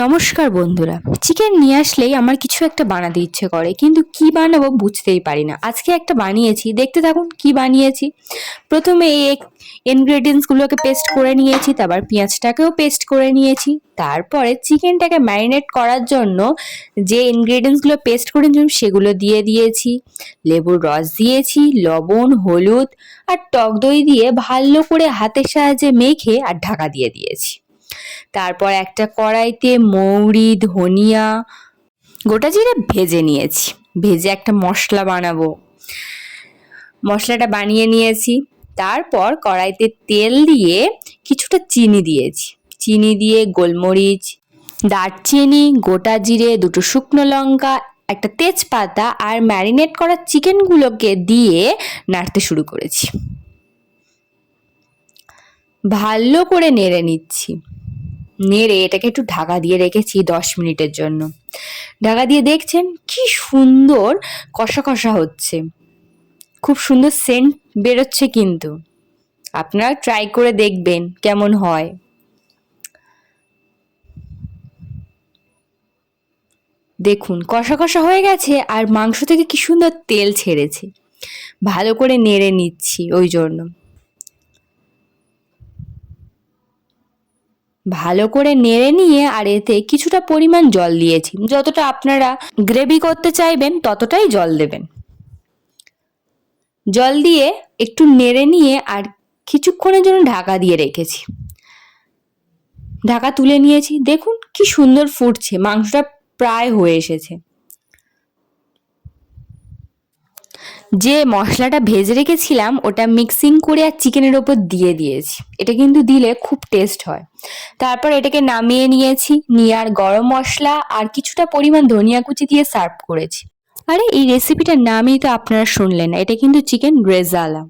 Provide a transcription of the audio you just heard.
নমস্কার বন্ধুরা। চিকেন নিয়ে আসলেই আমার কিছু একটা বানাতে ইচ্ছে করে, কিন্তু কি বানাবো বুঝতেই পারি না। আজকে একটা বানিয়েছি, দেখতে থাকুন কি বানিয়েছি। প্রথমে এই ইনগ্রেডিয়েন্টসগুলোকে পেস্ট করে নিয়েছি, তারপর পেঁয়াজটাকেও পেস্ট করে নিয়েছি। তারপরে চিকেনটাকে ম্যারিনেট করার জন্য যে ইনগ্রেডিয়েন্টসগুলো পেস্ট করেছিলাম সেগুলো দিয়ে দিয়েছি। লেবুর রস দিয়েছি, লবণ, হলুদ আর টক দই দিয়ে ভালো করে হাতের সাহায্যে মেখে আর ঢাকা দিয়ে দিয়েছি। তারপর একটা কড়াইতে মৌরি, ধনিয়া, গোটা জিরে ভেজে নিয়েছি। ভেজে একটা মশলা বানাবো। মশলাটা বানিয়ে নিয়েছি। তারপর কড়াইতে তেল দিয়ে কিছুটা চিনি দিয়েছি। চিনি দিয়ে গোলমরিচ, দারচিনি, গোটা জিরে, দুটো শুকনো লঙ্কা, একটা তেজপাতা আর ম্যারিনেট করা চিকেনগুলোকে দিয়ে নাড়তে শুরু করেছি। ভালো করে নেড়ে নিচ্ছি। নেড়ে এটাকে একটু ঢাকা দিয়ে রেখেছি 10 মিনিটের জন্য। ঢাকা দিয়ে দেখছেন কি সুন্দর কষা কষা হচ্ছে, খুব সুন্দর সেন্ট বেরোচ্ছে। কিন্তু আপনারা ট্রাই করে দেখবেন কেমন হয়। দেখুন কষা কষা হয়ে গেছে আর মাংস থেকে কি সুন্দর তেল ছেড়েছে। ভালো করে নেড়ে নিচ্ছি। ওই জন্য ভালো করে নেড়ে নিয়ে আর এতে কিছুটা পরিমাণ জল দিয়েছি। যতটা আপনারা গ্রেভি করতে চাইবেন ততটাই জল দেবেন। জল দিয়ে একটু নেড়ে নিয়ে আর কিছুক্ষণের জন্য ঢাকা দিয়ে রেখেছি। ঢাকা তুলে নিয়েছি। দেখুন কি সুন্দর ফুটছে, মাংসটা প্রায় হয়ে এসেছে। যে মশলাটা ভেজে রেখেছিলাম ওটা মিক্সিং করে আর চিকেনের ওপর দিয়ে দিয়েছি। এটা কিন্তু দিলে খুব টেস্ট হয়। তারপর এটাকে নামিয়ে নিয়েছি, নিয়ে আর গরম মশলা আর কিছুটা পরিমাণ ধনিয়া কুচি দিয়ে সার্ভ করেছি। আরে এই রেসিপিটার নামই তো আপনারা শুনলেন, এটা কিন্তু চিকেন রেজালা।